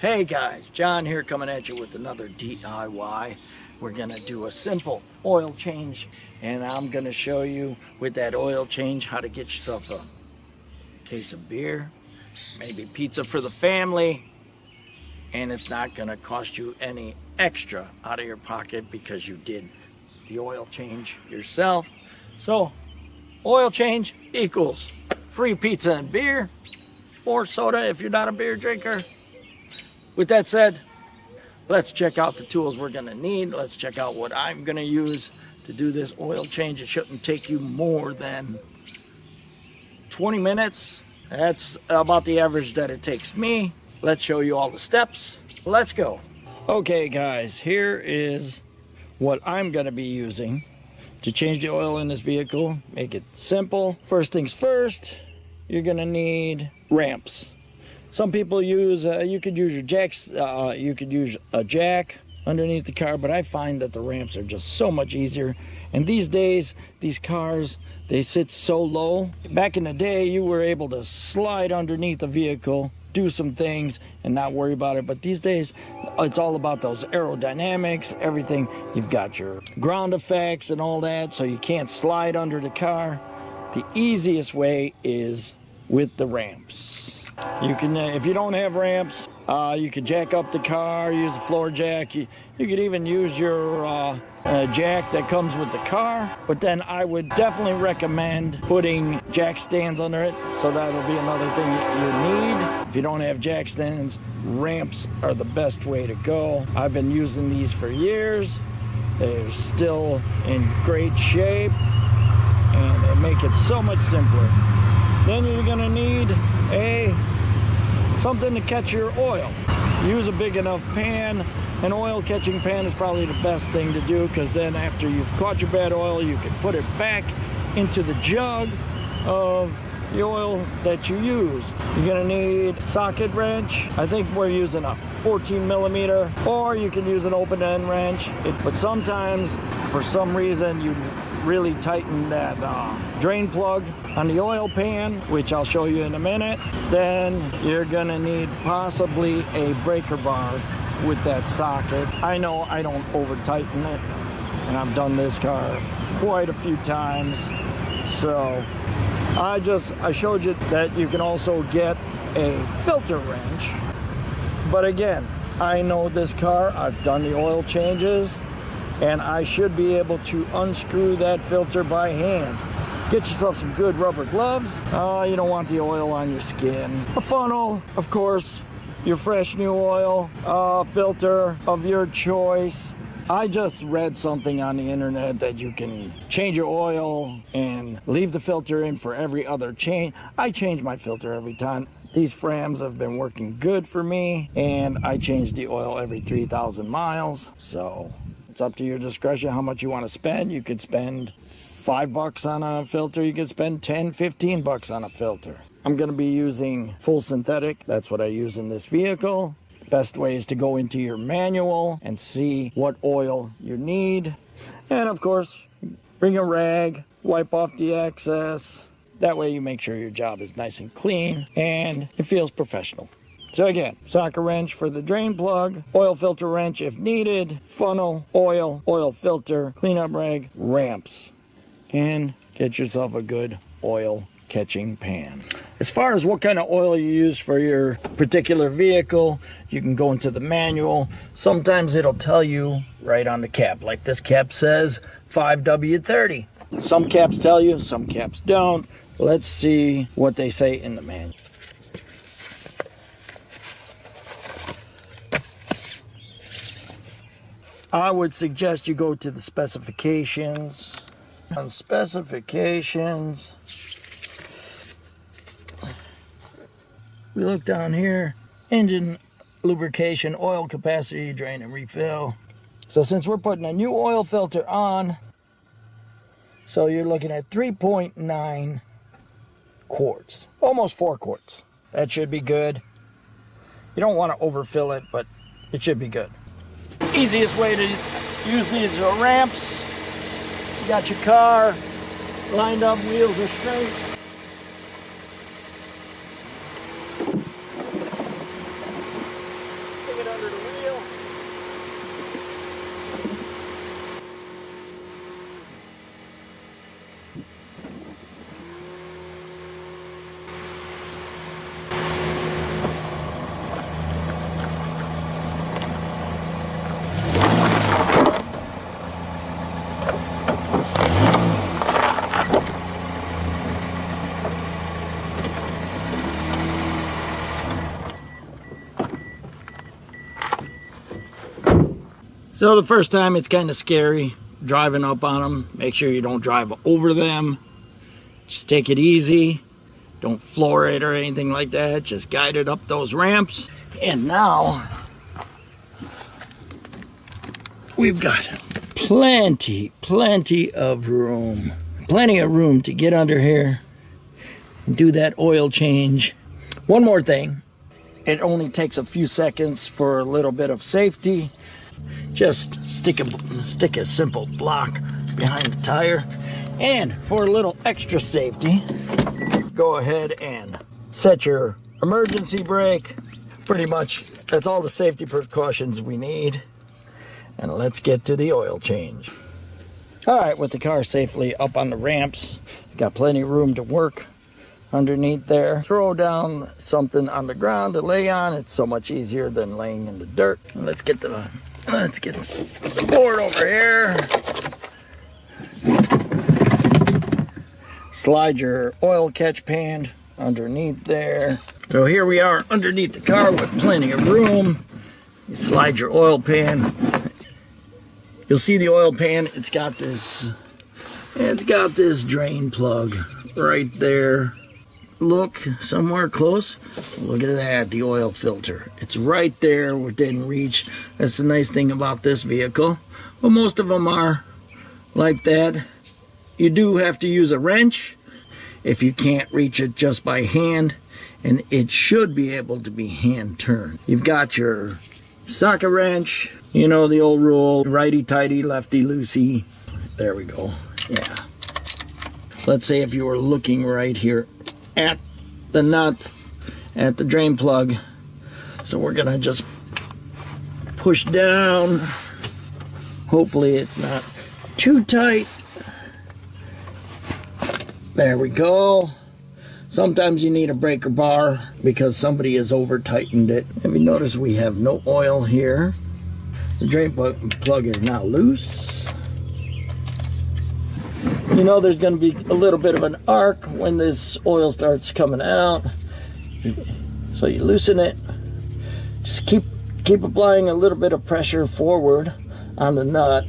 Hey guys, John here coming at you with another DIY. We're gonna do a simple oil change, and I'm gonna show you with that oil change how to get yourself a case of beer, maybe pizza for the family, and it's not gonna cost you any extra out of your pocket because you did the oil change yourself. So oil change equals free pizza and beer, or soda if you're not a beer drinker. With that said, let's check out the tools we're gonna need. Let's check out what I'm gonna use to do this oil change. It shouldn't take you more than 20 minutes. That's about the average that it takes me. Let's show you all the steps. Let's go. Okay guys, here is what I'm gonna be using to change the oil in this vehicle. Make it simple. First things first, you're gonna need ramps. Some people use, you could use your jacks, you could use a jack underneath the car, but I find that the ramps are just so much easier. And these days, these cars, they sit so low. Back in the day, you were able to slide underneath the vehicle, do some things, and not worry about it. But these days, it's all about those aerodynamics, everything. You've got your ground effects and all that, so you can't slide under the car. The easiest way is with the ramps. You can, if you don't have ramps, you can jack up the car, use a floor jack. You could even use your jack that comes with the car. But then I would definitely recommend putting jack stands under it. So that'll be another thing you need. If you don't have jack stands, ramps are the best way to go. I've been using these for years. They're still in great shape, and they make it so much simpler. Then you're gonna need something to catch your oil. Use a big enough pan. An oil catching pan is probably the best thing to do, because then after you've caught your bad oil, you can put it back into the jug of the oil that you used. You're gonna need a socket wrench. I think we're using a 14 millimeter, or you can use an open end wrench. But sometimes, for some reason, you really tighten that drain plug on the oil pan, which I'll show you in a minute. Then you're gonna need possibly a breaker bar with that socket. I know I don't over tighten it, and I've done this car quite a few times. So I showed you that you can also get a filter wrench. But again, I know this car, I've done the oil changes, and I should be able to unscrew that filter by hand. Get yourself some good rubber gloves. You don't want the oil on your skin. A funnel, of course, your fresh new oil, filter of your choice. I just read something on the internet that you can change your oil and leave the filter in for every other change. I change my filter every time. These frames have been working good for me, and I change the oil every 3,000 miles. So it's up to your discretion how much you want to spend. You could spend $5 on a filter. You could spend 10, 15 bucks on a filter. I'm going to be using full synthetic. That's what I use in this vehicle. Best way is to go into your manual and see what oil you need. And of course, bring a rag, wipe off the excess. That way you make sure your job is nice and clean and it feels professional. So again, socket wrench for the drain plug, oil filter wrench if needed, funnel, oil, oil filter, cleanup rag, ramps, and get yourself a good oil catching pan. As far as what kind of oil you use for your particular vehicle, you can go into the manual. Sometimes it'll tell you right on the cap, like this cap says 5W30. Some caps tell you, some caps don't. Let's see what they say in the manual. I would suggest you go to the specifications. On specifications, we look down here, engine lubrication, oil capacity, drain and refill. So since we're putting a new oil filter on, so you're looking at 3.9 quarts, almost 4 quarts. That should be good. You don't want to overfill it, but it should be good. Easiest way to use these are ramps. You got your car lined up, wheels are straight. deal. So the first time it's kind of scary driving up on them. Make sure you don't drive over them. Just take it easy. Don't floor it or anything like that. Just guide it up those ramps. And now we've got plenty of room. Plenty of room to get under here and do that oil change. One more thing. It only takes a few seconds for a little bit of safety. Just stick a simple block behind the tire. And for a little extra safety, go ahead and set your emergency brake. Pretty much, that's all the safety precautions we need. And let's get to the oil change. All right, with the car safely up on the ramps, got plenty of room to work underneath there. Throw down something on the ground to lay on. It's so much easier than laying in the dirt. Let's get the board over here. Slide your oil catch pan underneath there. So here we are underneath the car with plenty of room. You slide your oil pan. You'll see the oil pan, it's got this drain plug right there. Look somewhere close. Look at that, the oil filter. It's right there within reach. That's the nice thing about this vehicle. Well, most of them are like that. You do have to use a wrench if you can't reach it just by hand, and it should be able to be hand turned. You've got your socket wrench. You know the old rule, righty-tighty, lefty-loosey. There we go, yeah. Let's say if you were looking right here at the nut, at the drain plug. So we're gonna just push down. Hopefully it's not too tight. There we go. Sometimes you need a breaker bar because somebody has over tightened it. If you notice, we have no oil here. The drain plug is now loose. You know there's going to be a little bit of an arc when this oil starts coming out. So you loosen it. Just keep applying a little bit of pressure forward on the nut.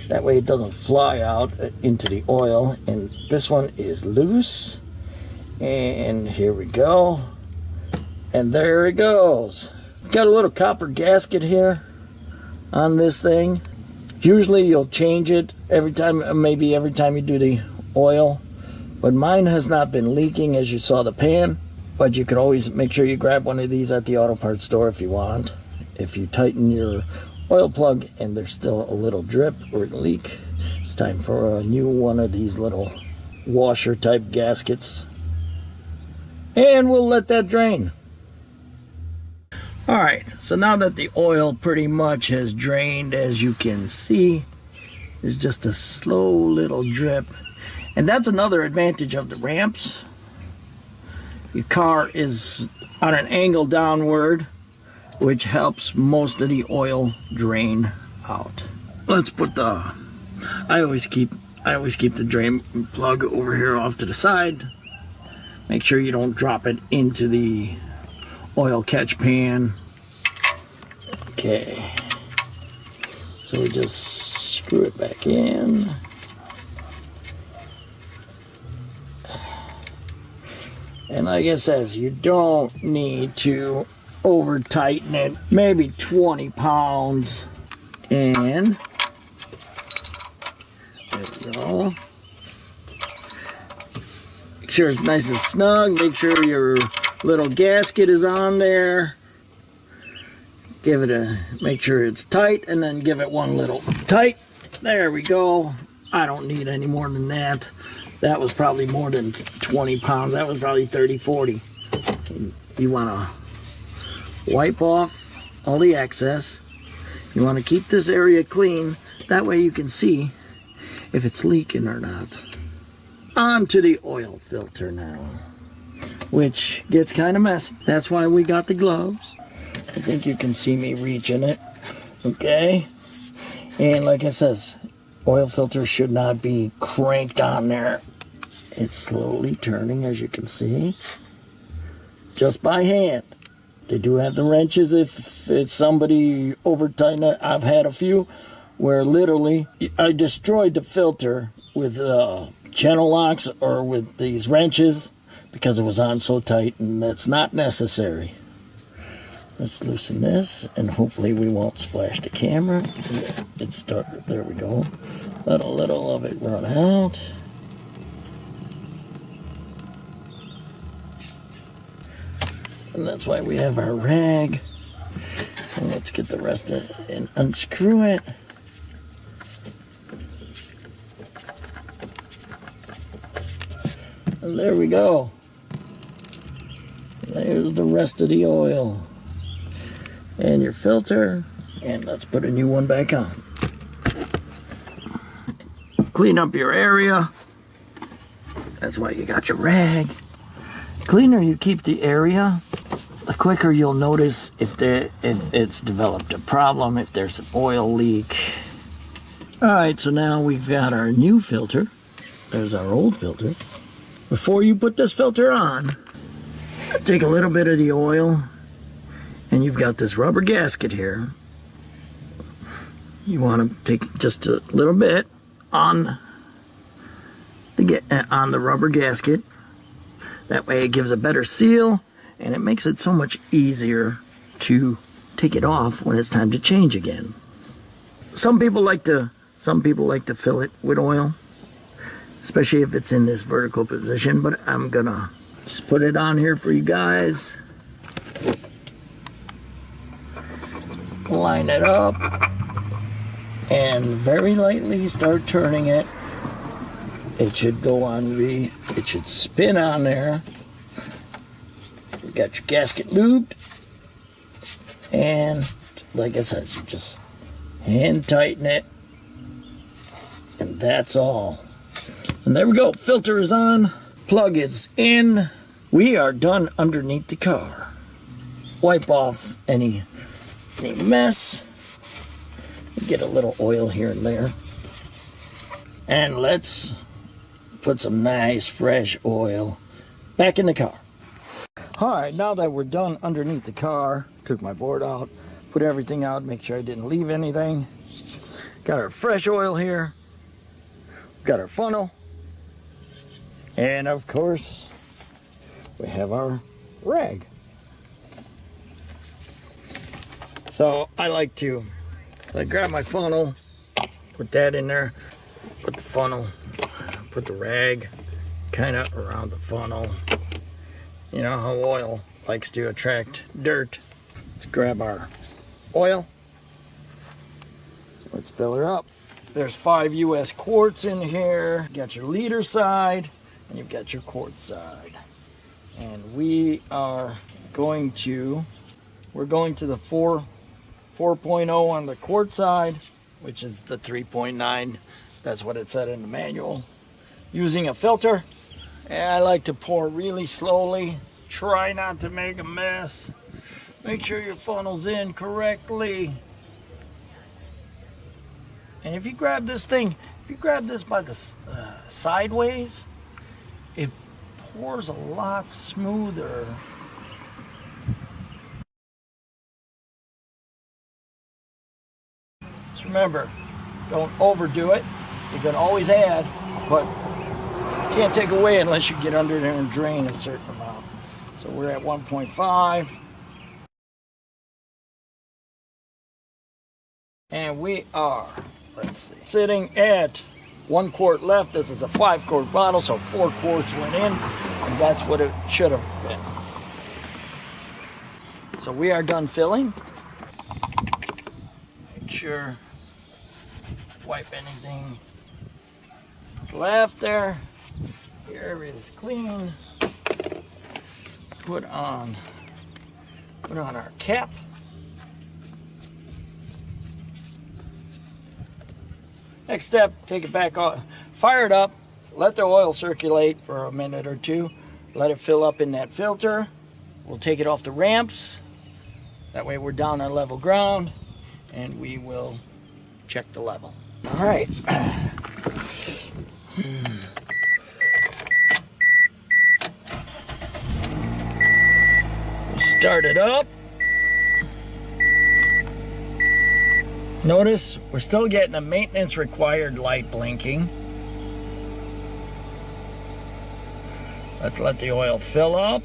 That way it doesn't fly out into the oil. And this one is loose. And here we go. And there it goes. Got a little copper gasket here on this thing. Usually you'll change it every time, maybe every time you do the oil, but mine has not been leaking, as you saw the pan. But you can always make sure you grab one of these at the auto parts store if you want. If you tighten your oil plug and there's still a little drip or leak, it's time for a new one of these little washer type gaskets, and we'll let that drain. Alright, so now that the oil pretty much has drained, as you can see, there's just a slow little drip. And that's another advantage of the ramps. Your car is on an angle downward, which helps most of the oil drain out. Let's put the, I always keep the drain plug over here off to the side. Make sure you don't drop it into the oil catch pan. Okay, so we just screw it back in. And like I says, you don't need to over tighten it, maybe 20 pounds. And there we go. Make sure it's nice and snug. Make sure your little gasket is on there. Make sure it's tight, and then give it one little tight. There we go. I don't need any more than that. That was probably more than 20 pounds. That was probably 30, 40. You want to wipe off all the excess. You want to keep this area clean. That way you can see if it's leaking or not. On to the oil filter now, which gets kind of messy. That's why we got the gloves. I think you can see me reaching it. Okay. And like I says, oil filter should not be cranked on there. It's slowly turning, as you can see, just by hand. They do have the wrenches if it's somebody over tighten it. I've had a few where literally I destroyed the filter with channel locks or with these wrenches because it was on so tight, and that's not necessary. Let's loosen this, and hopefully we won't splash the camera. It started. There we go. Let a little of it run out. And that's why we have our rag. And let's get the rest of it and unscrew it. And there we go. There's the rest of the oil. And your filter. And let's put a new one back on. Clean up your area. That's why you got your rag. The cleaner you keep the area, the quicker you'll notice if it's developed a problem, if there's an oil leak. Alright, so now we've got our new filter. There's our old filter. Before you put this filter on, take a little bit of the oil, and you've got this rubber gasket here. You want to take just a little bit on the rubber gasket. That way it gives a better seal, and it makes it so much easier to take it off when it's time to change again. Some people like to fill it with oil, especially if it's in this vertical position, but I'm gonna just put it on here for you guys. Line it up and very lightly start turning it. It should go on it should spin on there. You got your gasket lubed, and like I said, you just hand tighten it, and that's all. And there we go. Filter is on, plug is in. We are done underneath the car. Wipe off any mess. Get a little oil here and there, and let's put some nice fresh oil back in the car. Alright, now that we're done underneath the car, took my board out, put everything out, make sure I didn't leave anything. Got our fresh oil here, got our funnel, and of course we have our rag. So I grab my funnel, put that in there, put the funnel, put the rag kind of around the funnel. You know how oil likes to attract dirt. Let's grab our oil. Let's fill her up. There's 5 US quarts in here. You got your liter side, and you've got your quart side. And we're going to the 4.0 on the quart side, which is the 3.9. That's what it said in the manual. Using a filter, and I like to pour really slowly. Try not to make a mess. Make sure your funnel's in correctly. And if you grab this by the sideways, it pours a lot smoother. Just remember, don't overdo it. You can always add, but you can't take away unless you get under there and drain a certain amount. So we're at 1.5. And we are, let's see, sitting at 1 quart left. This is a 5-quart bottle, so 4 quarts went in, and that's what it should have been. So we are done filling. Make sure, wipe anything that's left there. Here it is clean. Put on our cap. Next step, take it back on, fire it up, let the oil circulate for a minute or two, let it fill up in that filter. We'll take it off the ramps. That way we're down on level ground, and we will check the level. All right. Start it up. Notice we're still getting a maintenance required light blinking. Let's let the oil fill up,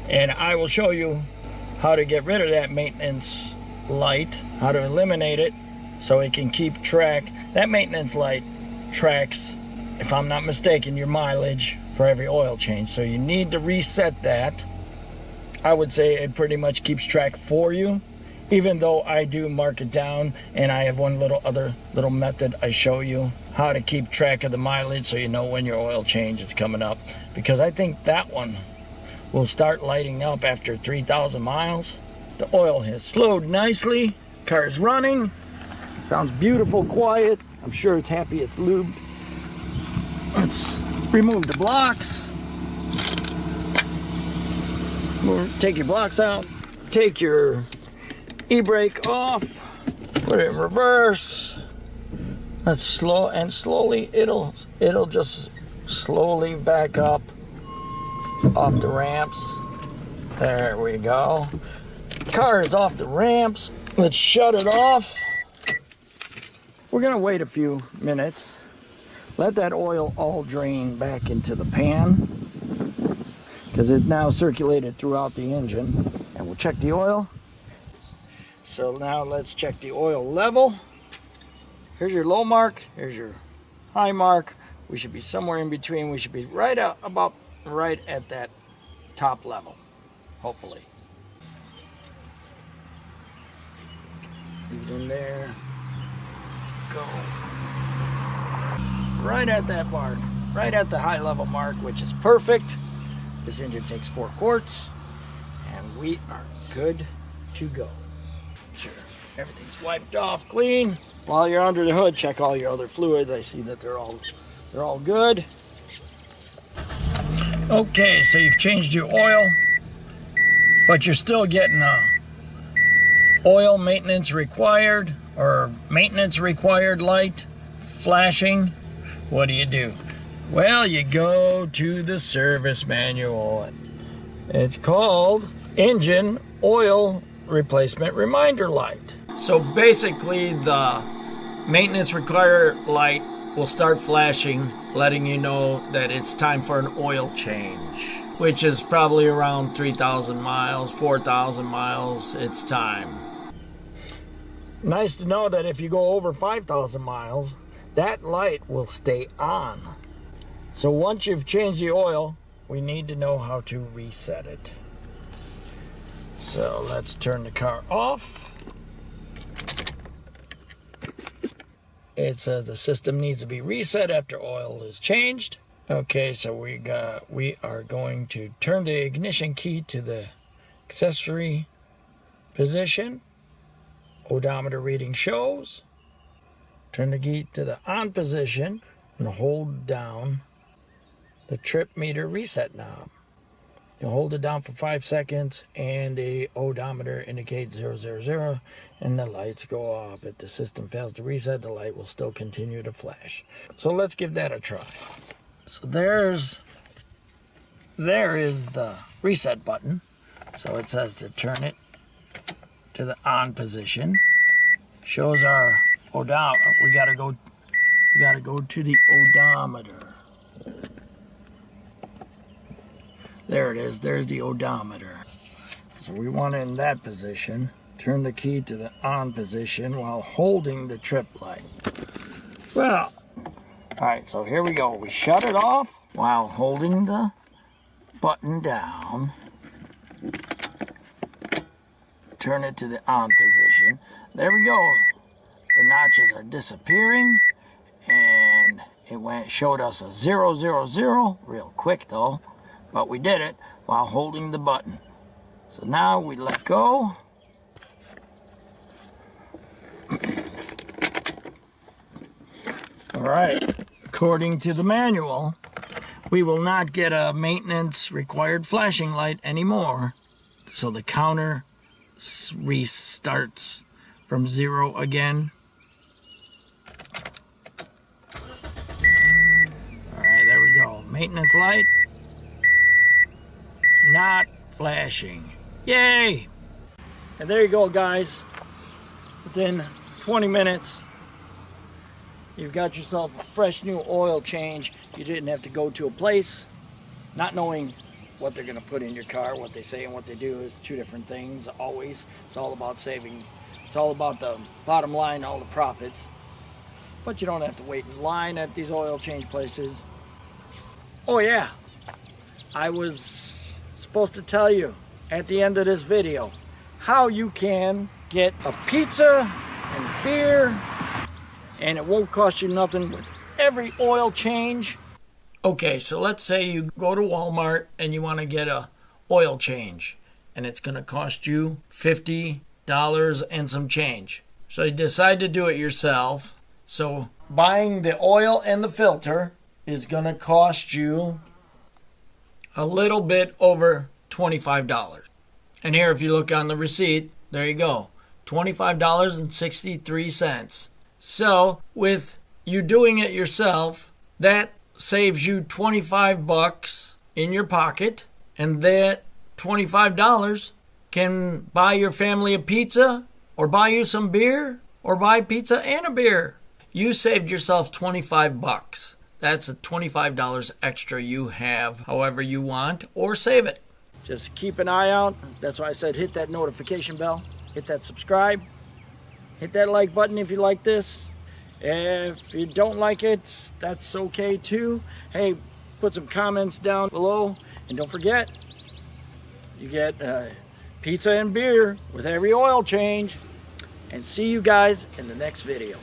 and I will show you how to get rid of that maintenance light, how to eliminate it so it can keep track. That maintenance light tracks, if I'm not mistaken, your mileage for every oil change. So you need to reset that. I would say it pretty much keeps track for you, even though I do mark it down, and I have one other little method I show you how to keep track of the mileage so you know when your oil change is coming up. Because I think that one will start lighting up after 3,000 miles. The oil has flowed nicely, car's running, sounds beautiful, quiet. I'm sure it's happy it's lubed. Let's remove the blocks. Take your blocks out, take your e-brake off, put it in reverse. Let's slowly it'll just slowly back up off the ramps. There we go. Car is off the ramps. Let's shut it off. We're gonna wait a few minutes. Let that oil all drain back into the pan, because it's now circulated throughout the engine. And we'll check the oil. So now let's check the oil level. Here's your low mark, here's your high mark. We should be somewhere in between. We should be right out, about right at that top level, hopefully. Leave it in there. Go. Right at that mark, right at the high level mark, which is perfect. This engine takes 4 quarts, and we are good to go. Sure, everything's wiped off clean. While you're under the hood, check all your other fluids. I see that they're all good. Okay, so you've changed your oil, but you're still getting a oil maintenance required or maintenance required light flashing. What do? Well, you go to the service manual. It's called Engine Oil Replacement Reminder Light. So basically the maintenance required light will start flashing, letting you know that it's time for an oil change, which is probably around 3,000 miles, 4,000 miles, it's time. Nice to know that if you go over 5,000 miles, that light will stay on. So once you've changed the oil, we need to know how to reset it. So let's turn the car off. It says the system needs to be reset after oil is changed. Okay, so we are going to turn the ignition key to the accessory position. Odometer reading shows. Turn the key to the on position and hold down the trip meter reset knob. You hold it down for 5 seconds and the odometer indicates 000 and the lights go off. If the system fails to reset, the light will still continue to flash. So let's give that a try. So there is the reset button. So it says to turn it to the on position. Shows our odometer. We gotta go to the odometer. There it is, there's the odometer. So we want it in that position. Turn the key to the on position while holding the trip light. Well, all right, so here we go. We shut it off while holding the button down. Turn it to the on position. There we go. The notches are disappearing, and it showed us a 000, real quick though. But we did it while holding the button. So now we let go. right. According to the manual, we will not get a maintenance required flashing light anymore. So the counter restarts from 0 again. Alright, there we go. Maintenance light. Not flashing. Yay! And there you go, guys. Within 20 minutes, you've got yourself a fresh new oil change. You didn't have to go to a place, not knowing what they're going to put in your car. What they say and what they do is two different things always. It's all about saving. It's all about the bottom line, all the profits. But you don't have to wait in line at these oil change places. Oh yeah, I was supposed to tell you at the end of this video how you can get a pizza and beer and it won't cost you nothing with every oil change. Okay, so let's say you go to Walmart and you want to get a oil change and it's going to cost you $50 and some change. So you decide to do it yourself. So buying the oil and the filter is going to cost you a little bit over $25. And here, if you look on the receipt, there you go, $25.63. So with you doing it yourself, that saves you $25 in your pocket, and that $25 can buy your family a pizza, or buy you some beer, or buy pizza and a beer. You saved yourself $25. That's a $25 extra you have however you want, or save it. Just keep an eye out. That's why I said hit that notification bell, hit that subscribe, hit that like button if you like this. If you don't like it, that's okay too. Hey, put some comments down below. And don't forget, you get pizza and beer with every oil change. And see you guys in the next video.